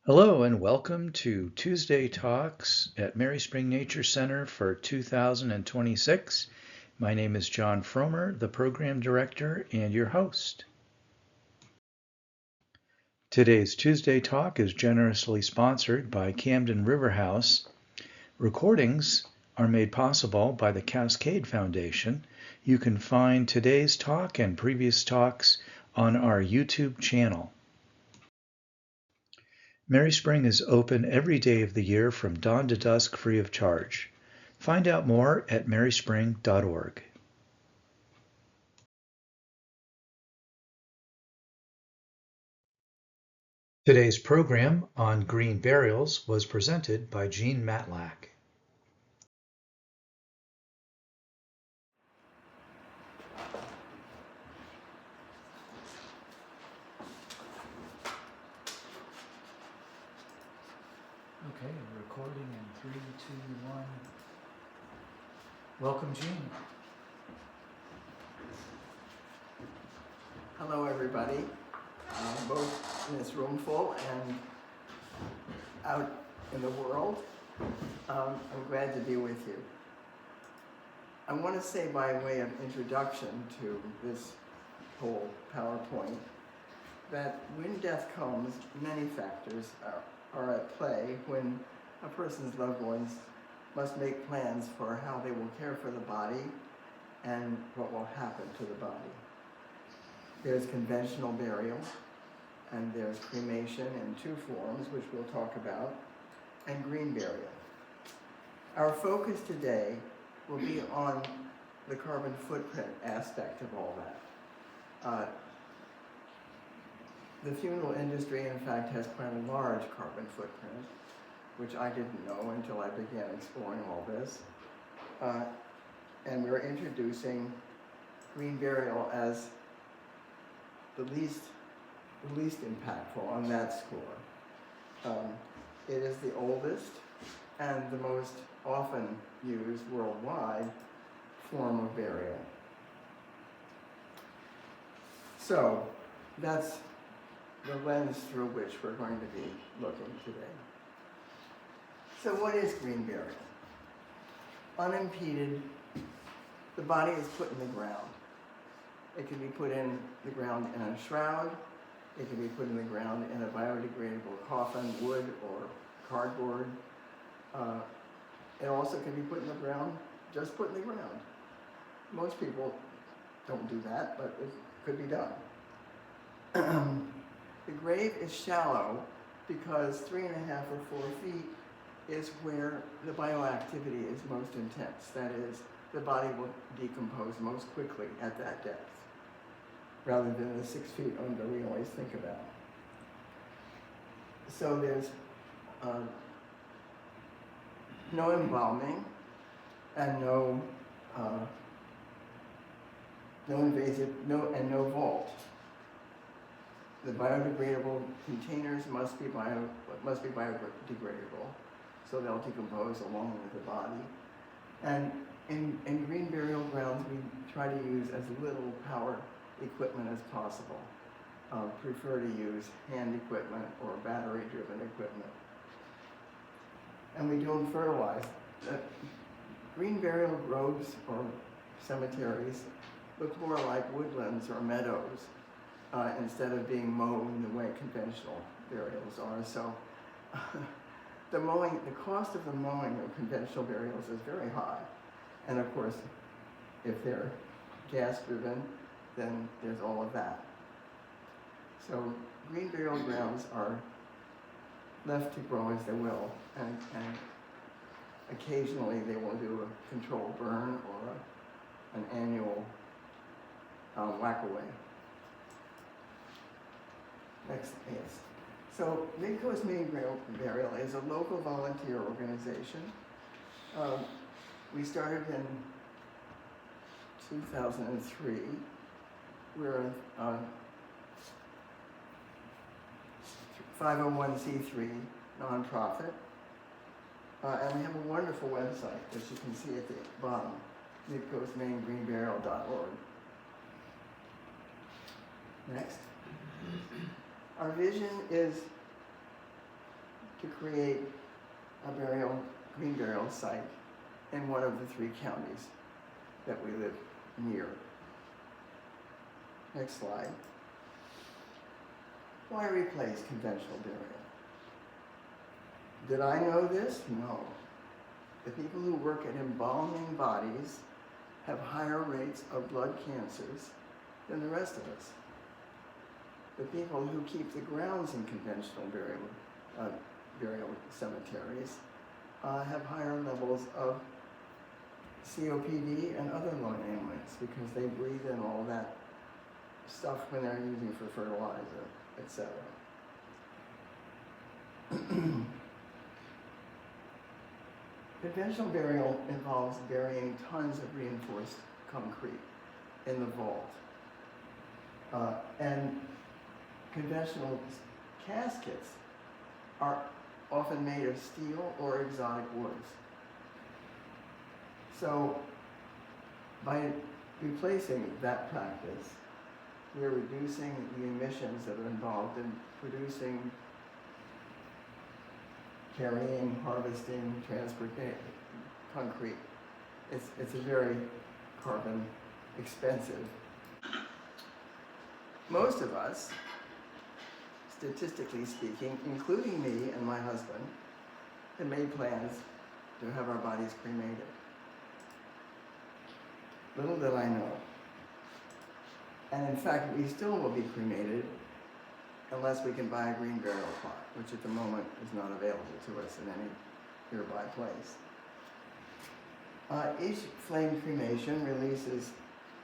Hello and welcome to Tuesday Talks at Merryspring Nature Center for 2026. My name is John Fromer, the Program Director and your host. Today's Tuesday Talk is generously sponsored by Camden River House. Recordings are made possible by the Cascade Foundation. You can find today's talk and previous talks on our YouTube channel. Merryspring is open every day of the year from dawn to dusk free of charge. Find out more at merryspring.org. Today's program on green burials was presented by Jean Matlack. Okay, recording in 3, 2, 1. Welcome, Jean. Hello, everybody, both in this room full and out in the world. I'm glad to be with you. I want to say by way of introduction to this whole PowerPoint that when death comes, many factors are at play when a person's loved ones must make plans for how they will care for the body and what will happen to the body. There's conventional burial, and there's cremation in two forms, which we'll talk about, and green burial. Our focus today will be on the carbon footprint aspect of all that. The funeral industry, in fact, has quite a large carbon footprint, which I didn't know until I began exploring all this. And we're introducing green burial as the least impactful on that score. It is the oldest and the most often used worldwide form of burial. So that's the lens through which we're going to be looking today. So what is green burial? Unimpeded, the body is put in the ground. It can be put in the ground in a shroud. It can be put in the ground in a biodegradable coffin, wood or cardboard. It also can be put in the ground, just put in the ground. Most people don't do that, but it could be done. The grave is shallow because 3.5 or 4 feet is where the bioactivity is most intense. That is, the body will decompose most quickly at that depth, rather than the 6 feet under we always think about. So there's no embalming and no invasive, no vault. The biodegradable containers must be biodegradable, so they'll decompose along with the body. And in green burial grounds, we try to use as little power equipment as possible. Prefer to use hand equipment or battery-driven equipment. And we don't fertilize. Green burial groves or cemeteries look more like woodlands or meadows instead of being mown the way conventional burials are. So the cost of the mowing of conventional burials is very high. And of course, if they're gas-driven, then there's all of that. So green burial grounds are left to grow as they will, and occasionally they will do a controlled burn or an annual whack-away. Next, yes. So Midcoast Maine Burial is a local volunteer organization. We started in 2003. We're a 501c3 nonprofit, and we have a wonderful website, which you can see at the bottom, midcoastmainegreenburial.org. Next. Our vision is to create a green burial site in one of the 3 counties that we live near. Next slide. Why replace conventional burial? Did I know this? No. The people who work at embalming bodies have higher rates of blood cancers than the rest of us. The people who keep the grounds in conventional burial cemeteries have higher levels of COPD and other lung ailments because they breathe in all that stuff when they're using for fertilizer, etc. Conventional burial involves burying tons of reinforced concrete in the vault. And conventional caskets are often made of steel or exotic woods. So by replacing that practice, we're reducing the emissions that are involved in producing, carrying, harvesting, transporting concrete. It's a very carbon expensive. Most of us, statistically speaking, including me and my husband, have made plans to have our bodies cremated. Little did I know. And in fact, we still will be cremated unless we can buy a green burial plot, which at the moment is not available to us in any nearby place. Each flame cremation releases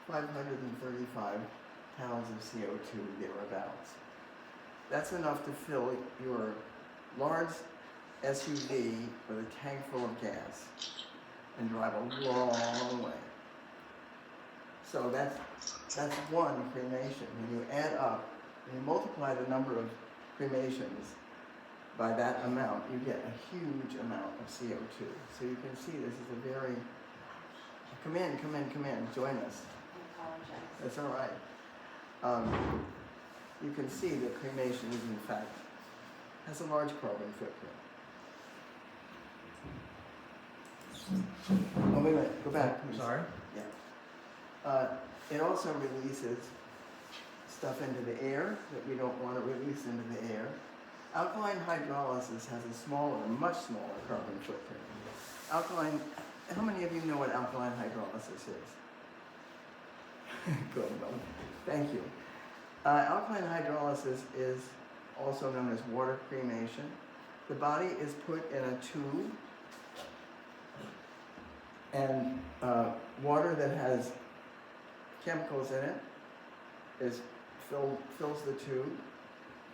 535 pounds of CO2 thereabouts. That's enough to fill your large SUV with a tank full of gas and drive a long way. So that's one cremation. When you add up, and you multiply the number of cremations by that amount, you get a huge amount of CO2. So you can see this is a very, come in, join us. I apologize. That's all right. You can see that cremation is in fact, has a large carbon footprint. Oh, wait a minute, go back. I'm sorry? Yeah. It also releases stuff into the air that we don't want to release into the air. Alkaline hydrolysis has a smaller, much smaller carbon footprint. How many of you know what alkaline hydrolysis is? Good, well, thank you. Alkaline hydrolysis is also known as water cremation. The body is put in a tube, and water that has chemicals in it fills the tube.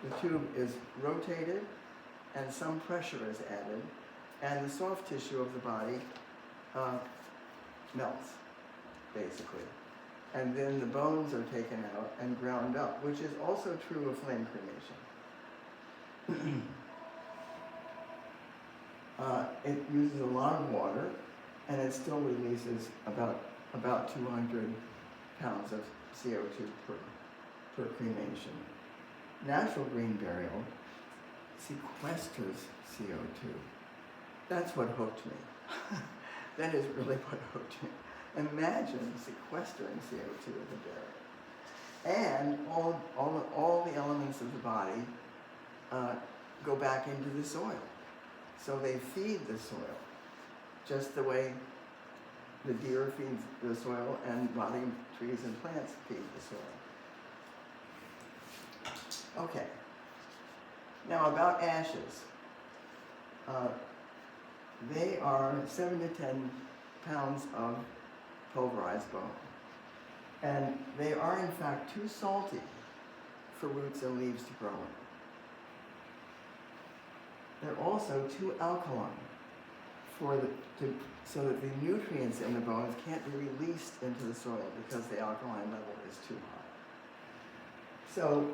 The tube is rotated, and some pressure is added, and the soft tissue of the body melts, basically. And then the bones are taken out and ground up, which is also true of flame cremation. It uses a lot of water, and it still releases about 200 pounds of CO2 per cremation. Natural green burial sequesters CO2. That's what hooked me. That is really what hooked me. Imagine sequestering CO2 in the burial. And all the elements of the body go back into the soil. So they feed the soil, just the way the deer feeds the soil and rotting trees and plants feed the soil. Okay. Now about ashes. They are 7 to 10 pounds of pulverized bone. And they are in fact too salty for roots and leaves to grow in. They're also too alkaline so that the nutrients in the bones can't be released into the soil because the alkaline level is too high. So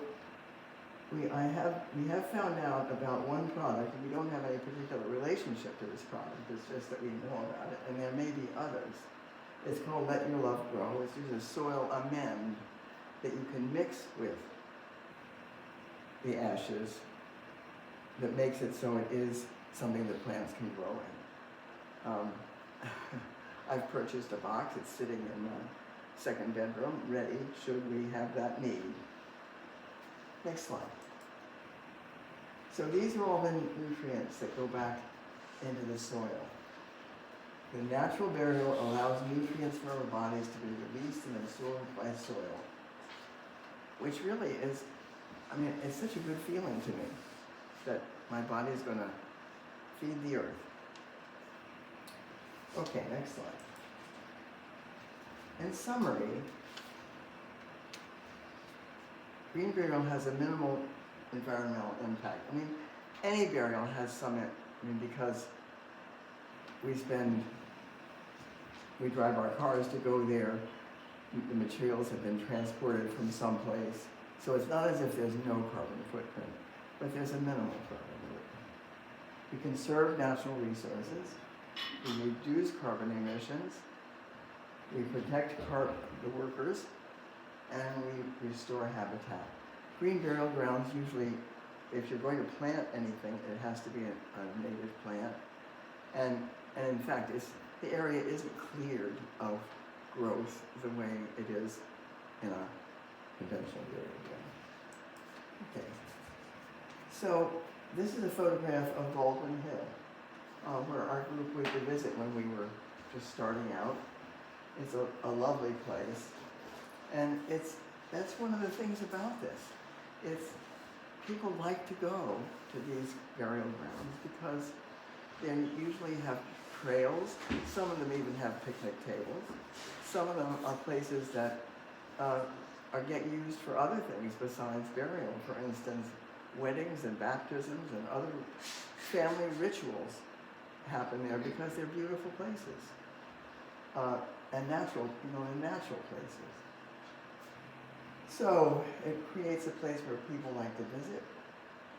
we have found out about one product, and we don't have any particular relationship to this product. It's just that we know about it, and there may be others. It's called Let Your Love Grow. It's just a soil amend that you can mix with the ashes that makes it so it is something that plants can grow in. I've purchased a box. It's sitting in my second bedroom, ready should we have that need. Next slide. So these are all the nutrients that go back into the soil. The natural burial allows nutrients for our bodies to be released and absorbed by soil, which really is, I mean, it's such a good feeling to me that my body is going to feed the earth. Okay, next slide. In summary, green burial has a minimal environmental impact. I mean, any burial has some, because we drive our cars to go there, the materials have been transported from someplace, so it's not as if there's no carbon footprint, but there's a minimal carbon footprint. We conserve natural resources, we reduce carbon emissions, we protect the workers, and we restore habitat. Green burial grounds usually, if you're going to plant anything, it has to be a native plant. And in fact, the area isn't cleared of growth the way it is in a conventional area. Okay. So this is a photograph of Baldwin Hill, where our group went to visit when we were just starting out. It's a lovely place. And that's one of the things about this. People like to go to these burial grounds because they usually have trails. Some of them even have picnic tables. Some of them are places that get used for other things besides burial. For instance, weddings and baptisms and other family rituals happen there because they're beautiful places and natural places. So it creates a place where people like to visit.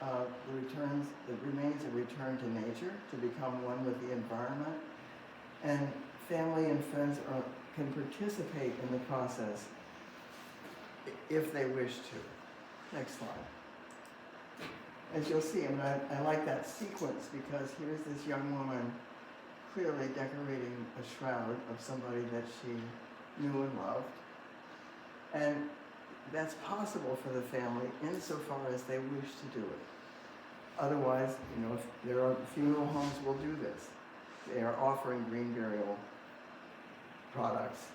It remains a return to nature, to become one with the environment, and family and friends can participate in the process if they wish to. Next slide. As you'll see, I like that sequence because here's this young woman clearly decorating a shroud of somebody that she knew and loved. And that's possible for the family insofar as they wish to do it. Otherwise, if there are funeral homes will do this. They are offering green burial products.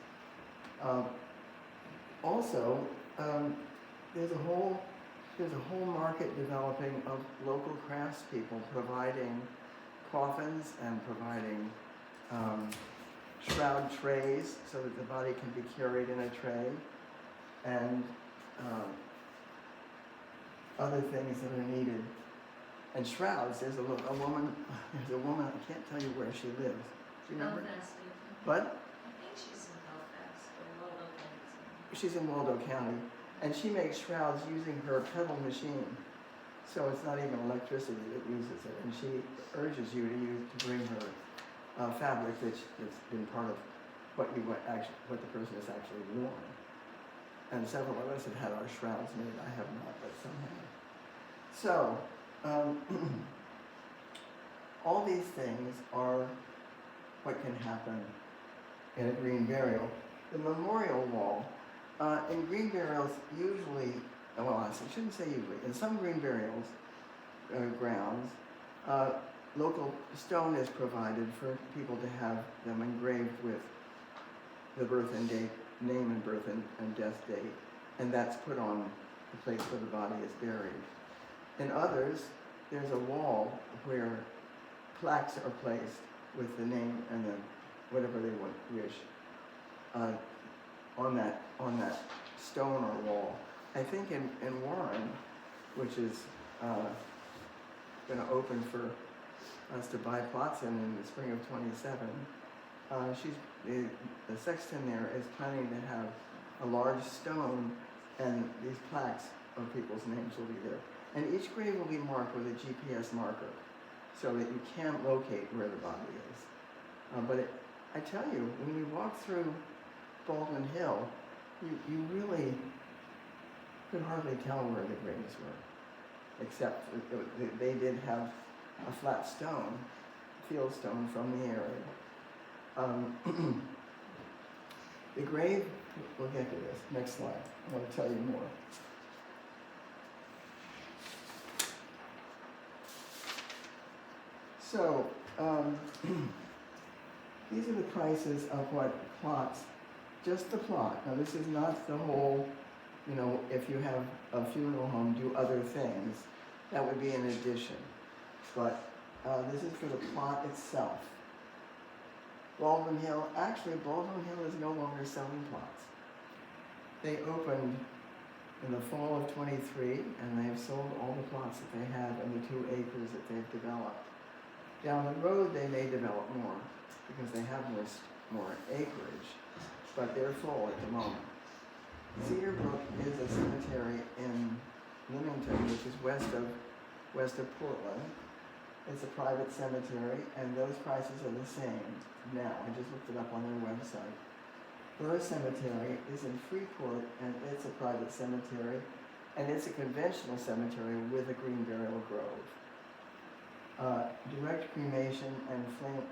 Also, there's a whole market developing of local craftspeople providing coffins and providing shroud trays so that the body can be carried in a tray, and other things that are needed. And shrouds, there's a woman, I can't tell you where she lives. Do you remember? Belfast. What? I think she's in Belfast or Waldo County. She's in Waldo County. And she makes shrouds using her pedal machine. So it's not even electricity that uses it. And she urges you to bring her fabric that's been part of what the person has actually worn. And several of us have had our shrouds made. I have not, but some have. So, all these things are what can happen in a green burial. The memorial wall, in green burials usually, I shouldn't say usually, in some green burials grounds, local stone is provided for people to have them engraved with the birth and date, name and birth and death date, and that's put on the place where the body is buried. In others, there's a wall where plaques are placed with the name and whatever they wish on that stone or wall. I think in Warren, which is going to open for us to buy plots in the spring of 27, the sexton there is planning to have a large stone, and these plaques of people's names will be there. And each grave will be marked with a GPS marker so that you can locate where the body is. I tell you, when you walk through Baldwin Hill, you really could hardly tell where the graves were. except they did have a flat stone, field stone from the area. The grave, we'll get to this, next slide, I want to tell you more. So, these are the prices of what plots, just the plot. Now this is not the whole, you know, if you have a funeral home, do other things. That would be an addition. But this is for the plot itself. Baldwin Hill, actually Baldwin Hill is no longer selling plots. They opened in the fall of 23 and they have sold all the plots that they have and the 2 acres that they've developed. Down the road they may develop more because they have more acreage, but they're full at the moment. Cedar Brook is a cemetery in Leamington, which is west of Portland. It's a private cemetery, and those prices are the same now. I just looked it up on their website. Burr Cemetery is in Freeport, and it's a private cemetery, and it's a conventional cemetery with a green burial grove. Direct cremation and flame,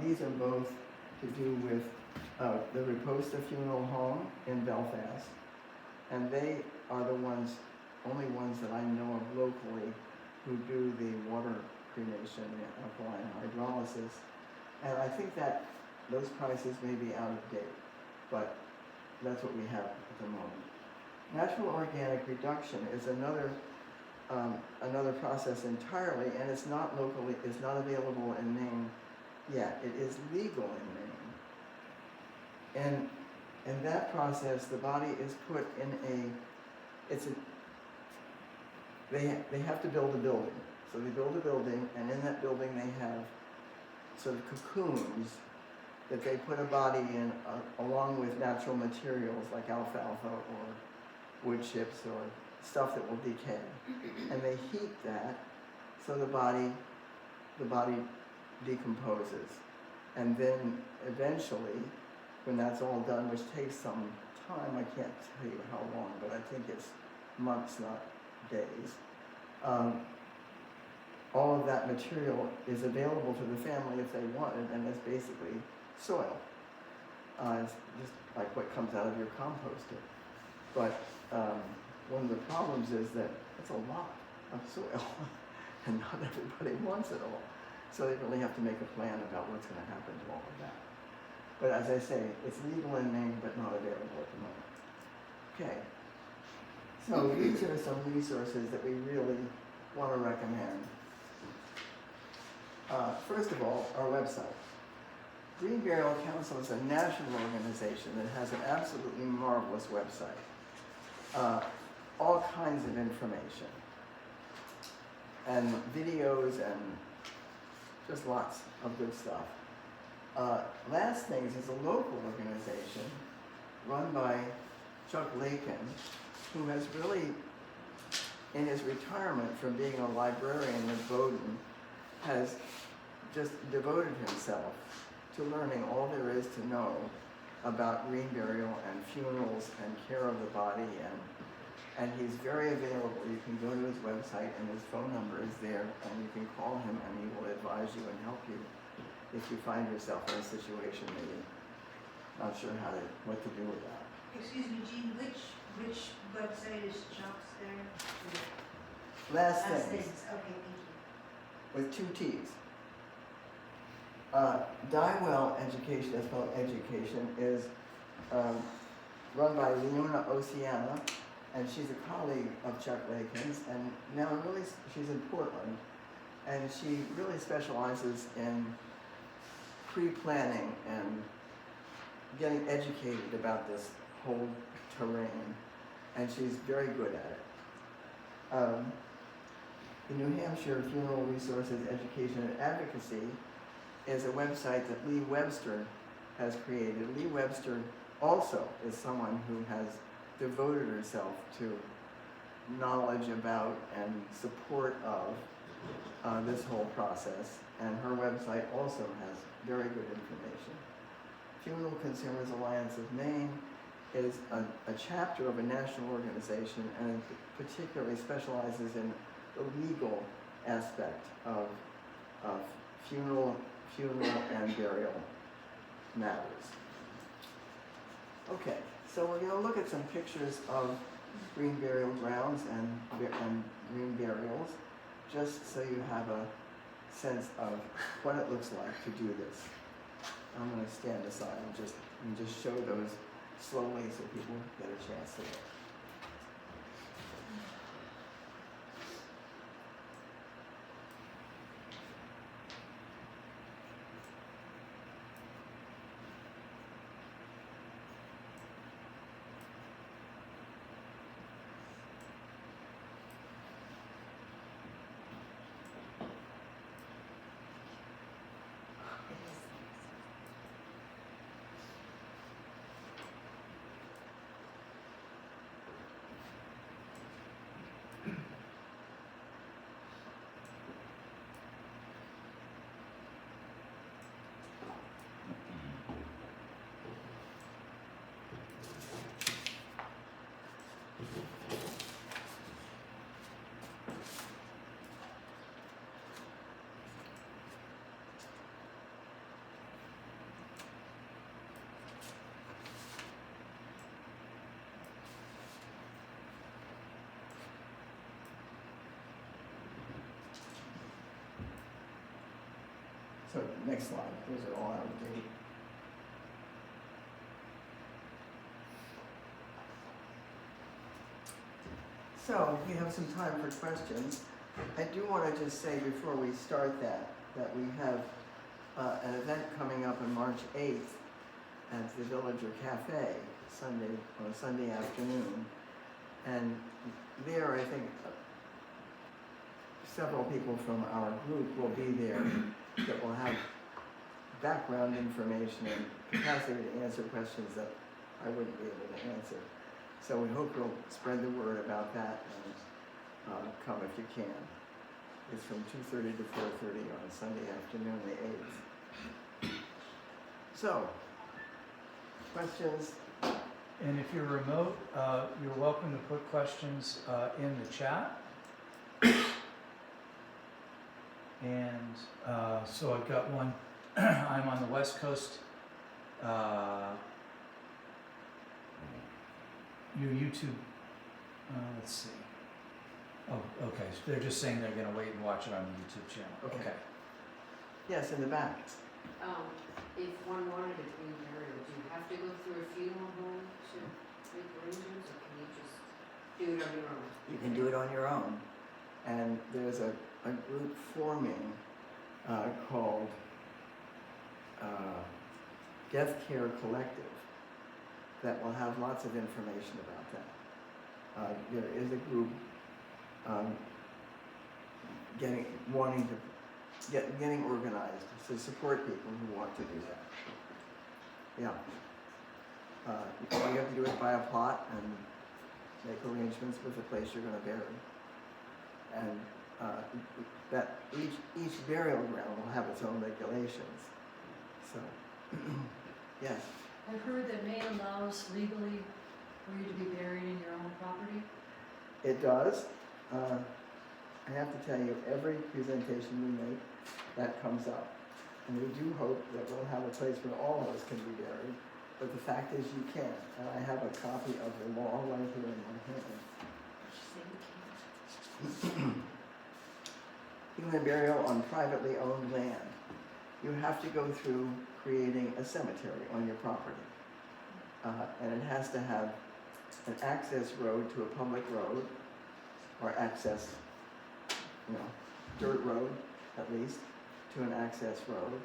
these are both to do with the Riposta Funeral Home in Belfast, and they are the only ones that I know of locally who do the water cremation, the alkaline hydrolysis, and I think that those prices may be out of date, but that's what we have at the moment. Natural organic reduction is another process entirely, and it's not available in Maine yet. It is legal in Maine. And in that process, the body is put in they have to build a building. So they build a building, and in that building they have sort of cocoons that they put a body in along with natural materials like alfalfa or wood chips or stuff that will decay. And they heat that so the body decomposes. And then eventually, when that's all done, which takes some time, I can't tell you how long, but I think it's months, not days, all of that material is available to the family if they want it, and it's basically soil. It's just like what comes out of your composter. But one of the problems is that it's a lot of soil, and not everybody wants it all. So they really have to make a plan about what's going to happen to all of that. But as I say, it's legal in Maine, but not available at the moment. Okay. So these are some resources that we really want to recommend. First of all, our website. Green Burial Council is a national organization that has an absolutely marvelous website. All kinds of information and videos and just lots of good stuff. Last Things is a local organization run by Chuck Lakin, who has really, in his retirement from being a librarian at Bowdoin, has just devoted himself to learning all there is to know about green burial and funerals and care of the body, and he's very available. You can go to his website and his phone number is there, and you can call him and he will advise you and help you if you find yourself in a situation that you're not sure what to do with that. Excuse me, Jean, which website is Chuck's there? Last Things, Okay, thank you. with 2 T's. Die Well Education, that's called Education, is run by Leona Oceana, and she's a colleague of Chuck Lakin's, and now really she's in Portland, and she really specializes in pre-planning and getting educated about this whole terrain, and she's very good at it. The New Hampshire Funeral Resources Education and Advocacy is a website that Lee Webster has created. Lee Webster also is someone who has devoted herself to knowledge about and support of this whole process, and her website also has very good information. Funeral Consumers Alliance of Maine is a chapter of a national organization and particularly specializes in the legal aspect of funeral and burial matters. Okay, so we're going to look at some pictures of green burial grounds and green burials, just so you have a sense of what it looks like to do this. I'm going to stand aside and just show those slowly so people get a chance to look. So next slide, those are all out of date. So we have some time for questions. I do want to just say before we start that we have an event coming up on March 8th at the Villager Cafe, on a Sunday afternoon. And there I think several people from our group will be there that will have background information and capacity to answer questions that I wouldn't be able to answer. So we hope you'll spread the word about that and come if you can. It's from 2:30 to 4:30 on Sunday afternoon, the 8th. So, questions? And if you're remote, you're welcome to put questions in the chat. And so I've got one. I'm on the West Coast. Your YouTube, let's see. Oh, okay. So they're just saying they're going to wait and watch it on the YouTube channel. Okay. Yes, in the back. If one wanted to be buried, do you have to go through a funeral home to make arrangements, or can you just do it on your own? You can do it on your own. And there's a group forming called Death Care Collective that will have lots of information about that. There is a group getting organized to support people who want to do that. Yeah. All you have to do is buy a plot and make arrangements with the place you're going to bury. And that each burial ground will have its own regulations. So, yes. I've heard that Maine allows legally for you to be buried in your own property. It does. I have to tell you, every presentation we make, that comes up. And we do hope that we'll have a place where all of us can be buried. But the fact is you can't. And I have a copy of the law right here in my hand. Human burial on privately owned land. You have to go through creating a cemetery on your property. And it has to have an access road to a public road, or access, dirt road at least, to an access road.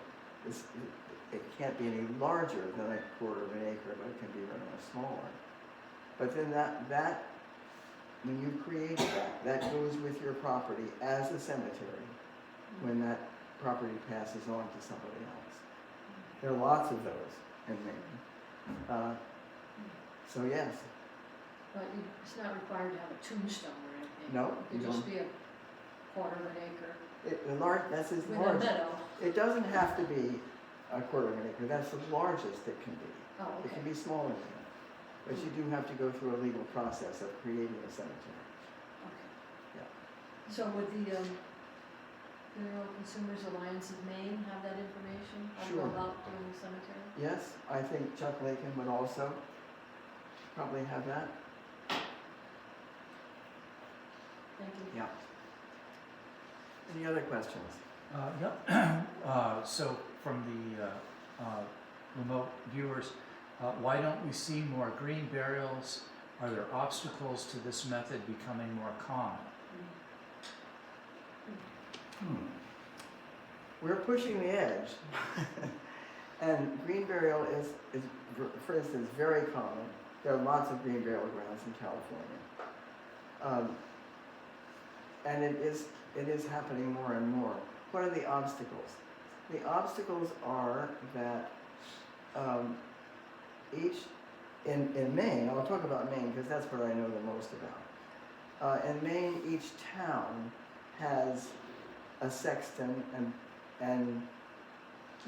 It can't be any larger than a quarter of an acre, but it can be much smaller. But then that when you create that goes with your property as a cemetery when that property passes on to somebody else. There are lots of those in Maine. So yes. But it's not required to have a tombstone or anything. No, It could just be a quarter of an acre. That's as With large. a meadow. It doesn't have to be a quarter of an acre. That's the largest it can be. Oh, It okay. can be smaller than that. But you do have to go through a legal process of creating a cemetery. Okay. Yeah. So would the Mineral Consumers Alliance of Maine have that information? How to Sure. go about doing the cemetery? Yes, I think Chuck Lakin would also probably have that. Thank you. Yeah. Any other questions? So from the remote viewers, why don't we see more green burials? Are there obstacles to this method becoming more common? We're pushing the edge. And green burial is, for instance, very common. There are lots of green burial grounds in California. And it is happening more and more. What are the obstacles? The obstacles are that in Maine, I'll talk about Maine because that's what I know the most about. In Maine, each town has a sexton and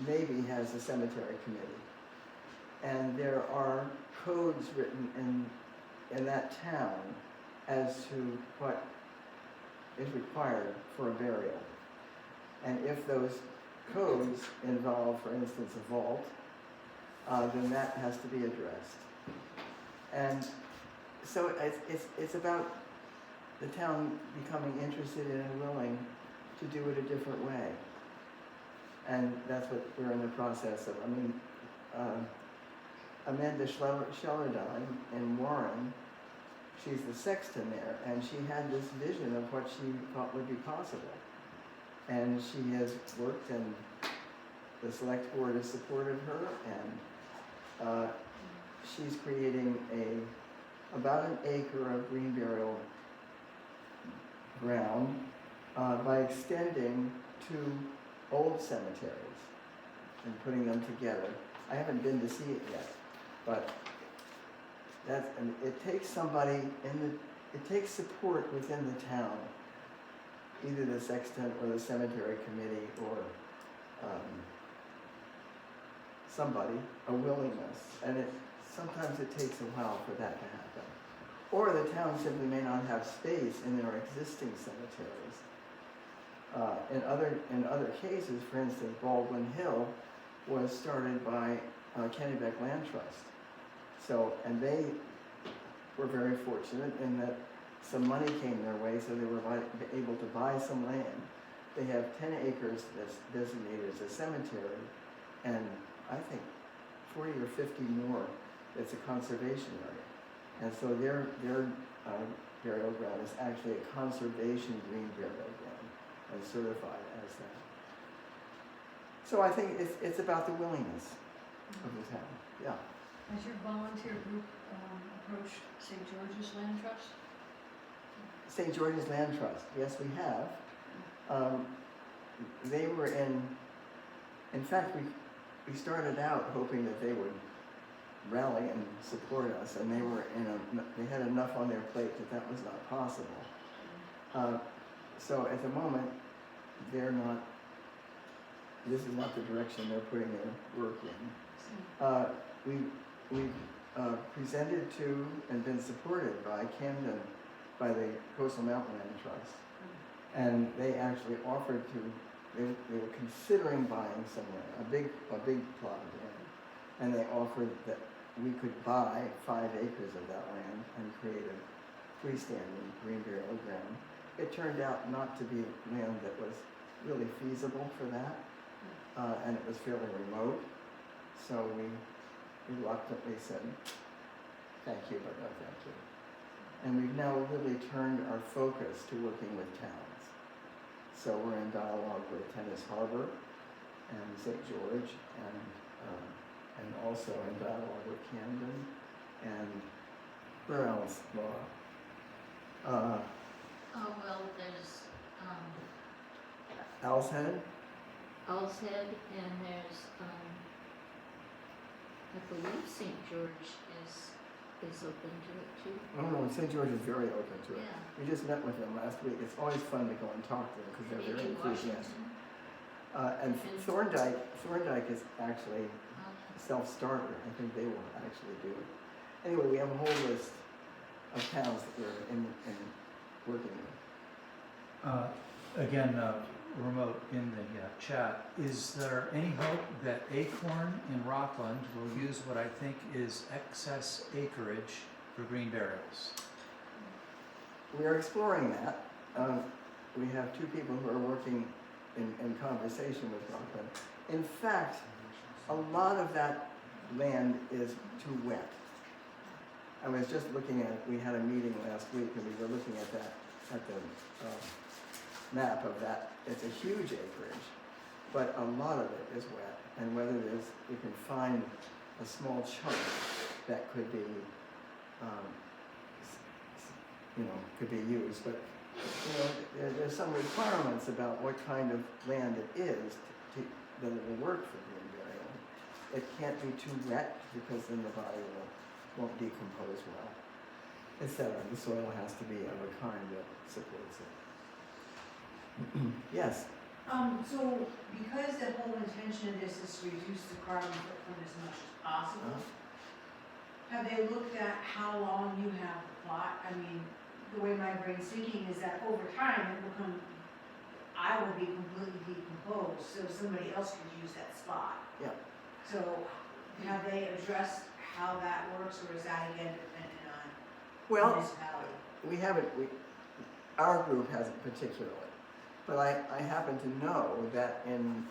maybe has a cemetery committee. And there are codes written in that town as to what is required for a burial. And if those codes involve, for instance, a vault, then that has to be addressed. And so it's about the town becoming interested in and willing to do it a different way. And that's what we're in the process of. I mean, Amanda Schellerdine in Warren, she's the sexton there, and she had this vision of what she thought would be possible. And she has worked, and the select board has supported her, and she's creating about an acre of green burial ground by extending 2 old cemeteries and putting them together. I haven't been to see it yet, but and it takes somebody it takes support within the town, either the sexton or the cemetery committee or somebody, a willingness, and sometimes it takes a while for that to happen. Or the town simply may not have space in their existing cemeteries. In other cases, for instance, Baldwin Hill was started by Kennebec Land Trust. So, and they were very fortunate in that some money came their way, so they were able to buy some land. They have 10 acres that's designated as a cemetery, and I think 40 or 50 more that's a conservation area. And so their burial ground is actually a conservation green burial ground and certified as that. So I think it's about the willingness of the town. Yeah. Has your volunteer group approached St. George's Land Trust? St. George's Land Trust, yes, we have. They were in fact, we started out hoping that they would rally and support us, and they had enough on their plate that was not possible. So at the moment, this is not the direction they're putting their work in. We've presented to and been supported by Camden, by the Coastal Mountain Land Trust, and they actually offered they were considering buying somewhere, a big plot of land, and they offered that we could buy 5 acres of that land and create a freestanding green burial ground. It turned out not to be land that was really feasible for that, and it was fairly remote, so we reluctantly said, thank you, but no thank you. And we've now really turned our focus to working with towns. So we're in dialogue with Tennis Harbor and St. George, and also in dialogue with Camden, and where else, Laura? Well, there's Owl's Head? Owl's Head, and there's I believe St. George is open to it too. Oh no, St. George is very open to it. Yeah. We just met with them last week. It's always fun to go and talk to them because they're very In enthusiastic. Washington. And Thorndike is actually Okay. self-starter. I think they will actually do it. Anyway, we have a whole list of towns that we're in working with. Again, remote in the chat, is there any hope that Acorn in Rockland will use what I think is excess acreage for green burials? We are exploring that. We have two people who are working in conversation with Rockland. In fact, a lot of that land is too wet. I was just looking at, we had a meeting last week and we were looking at that, at the map of that. It's a huge acreage, but a lot of it is wet. And whether we can find a small chunk that could be, could be used. But there's some requirements about what kind of land it is that it will work for green burial. It can't be too wet because then the body won't decompose well, etc. The soil has to be of a kind that supports it. Yes? So because the whole intention of this is to reduce the carbon footprint as much as possible, have they looked at how long you have the plot? I mean, the way my brain's thinking is that over time it will I will be completely decomposed, so somebody else could use that spot. Yeah. So have they addressed how that works, or is that again dependent on municipality? We haven't, our group hasn't particularly. But I happen to know that in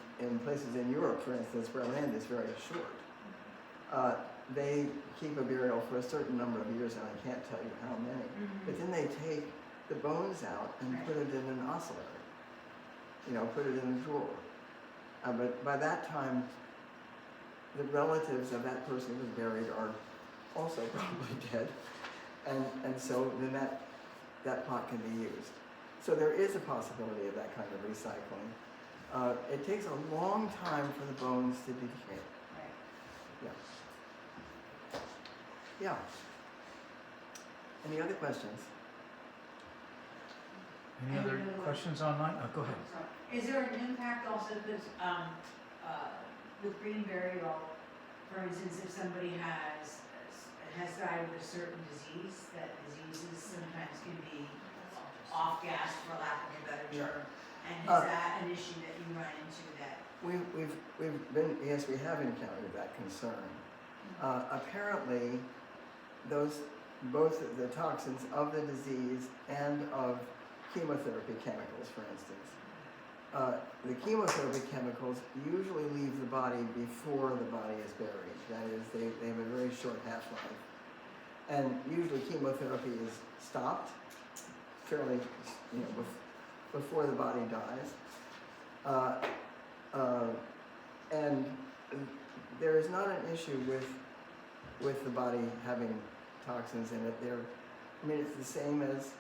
places in Europe, for instance, where land is very short, they keep a burial for a certain number of years, and I can't tell you how many. But then they take the bones out and put it in an oscillary, put it in a drawer. But by that time, the relatives of that person who was buried are also probably dead, and so then that plot can be used. So there is a possibility of that kind of recycling. It takes a long time for the bones to decay. Right. Yeah. Yeah. Any other questions? Any other questions online? Oh, go ahead. Sorry. Is there an impact also, because with green burial, for instance, if somebody has died with a certain disease, that diseases sometimes can be off-gas, for lack of a better term, and is that an issue that you run into that? Yes, we have encountered that concern. Apparently, both the toxins of the disease and of chemotherapy chemicals, for instance. The chemotherapy chemicals usually leave the body before the body is buried. That is, they have a very short half-life. And usually chemotherapy is stopped fairly, before the body dies. And there is not an issue with the body having toxins in it. It's the same as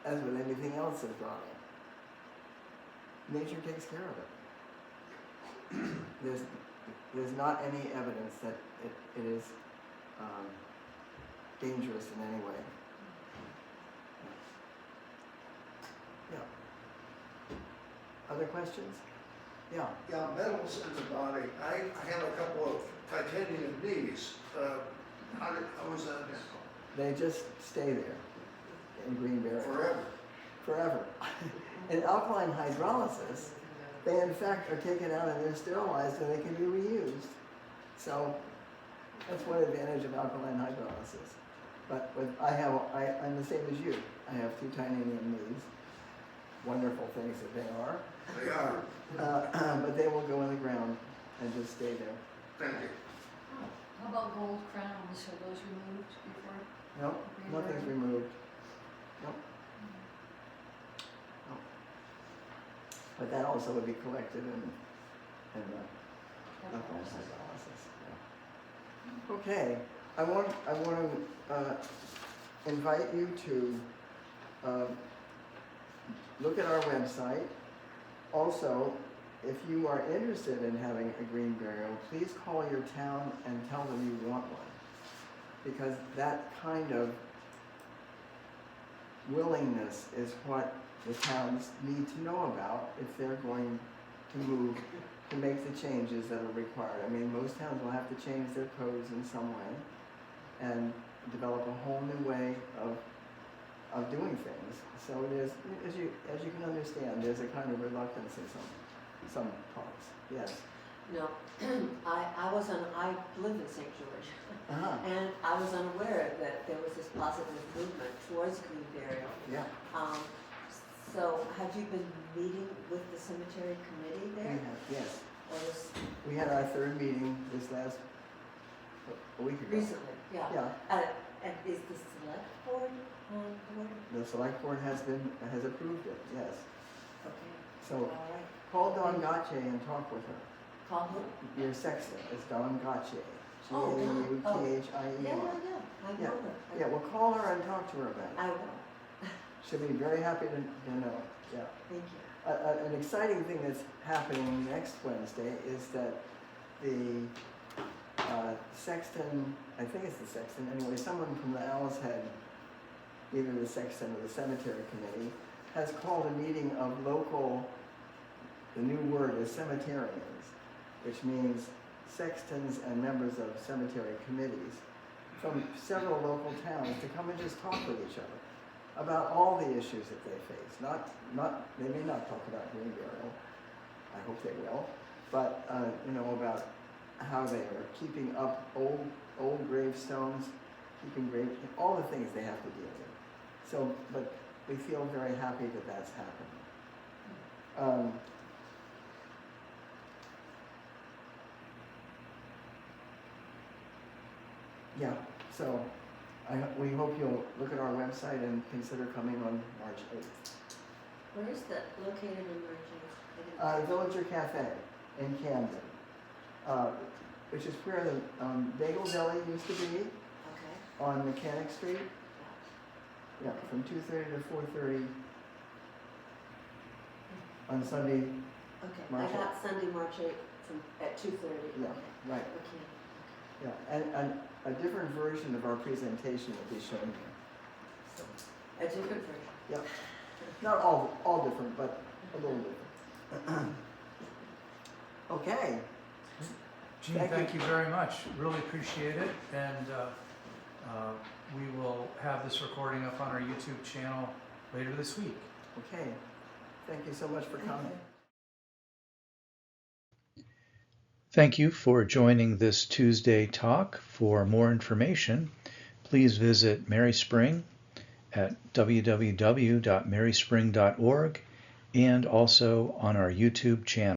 with anything else that's rotting. Nature takes care of it. There's not any evidence that it is dangerous in any way. Yeah. Other questions? Yeah. Yeah, metals in the body. I have a couple of titanium knees. How was that handled? They just stay there in green burial. Forever. In alkaline hydrolysis, they in fact are taken out and they're sterilized and they can be reused. So that's one advantage of alkaline hydrolysis. But I'm the same as you. I have 2 titanium knees. Wonderful things that they are. They are. But they will go in the ground and just stay there. Thank you. How about gold crowns? Are those removed before? No, nothing's removed. Nope. No. But that also would be collected in alkaline hydrolysis. Yeah. Okay, I want to invite you to look at our website. Also, if you are interested in having a green burial, please call your town and tell them you want one. Because that kind of willingness is what the towns need to know about if they're going to move, to make the changes that are required. I mean, most towns will have to change their codes in some way. and develop a whole new way of doing things. So there's, as you can understand, there's a kind of reluctance in some parts. Yes. No, I live in St. George, Uh-huh. and I was unaware that there was this positive movement towards green burial. Yeah. So have you been meeting with the cemetery committee We there? have, yes. Or was We had our third meeting this last, a week ago. recently? Yeah. Yeah. And is the select board on board? The select board has approved it, yes. Okay, So all right. call Dawn Gotche and talk with her. Call who? Your sexton is Dawn Gotche. Oh, Dawn. Oh. G-A-U-T-H-I-E-R. Yeah, I know her. Yeah, well, call her and talk to her about it. I will. She'll be very happy to know, yeah. Thank you. An exciting thing that's happening next Wednesday is that the sexton, I think it's the sexton, anyway, someone from the Owl's Head, either the sexton or the cemetery committee, has called a meeting of local, the new word is cemeterians, which means sextons and members of cemetery committees from several local towns to come and just talk with each other about all the issues that they face. They may not talk about green burial, I hope they will, but about how they are keeping up old gravestones, all the things they have to deal with. So, but we feel very happy that that's happening. Yeah, so we hope you'll look at our website and consider coming on March 8th. Where is that located in Virginia? Villager Cafe in Camden, which is where the Bagel Deli used to be Okay. on Mechanic Street. Yeah, from 2:30 to 4:30 on Sunday. Okay, March I got Sunday, March 8th at 2:30. Yeah, right. Okay. Yeah, and a different version of our presentation will be shown here. So, A different version. yeah, not all different, but a little different. Okay. Gene, thank you very much. Really appreciate it. And we will have this recording up on our YouTube channel later this week. Okay. Thank you so much for coming. Thank you for joining this Tuesday talk. For more information, please visit Merryspring at www.merryspring.org and also on our YouTube channel.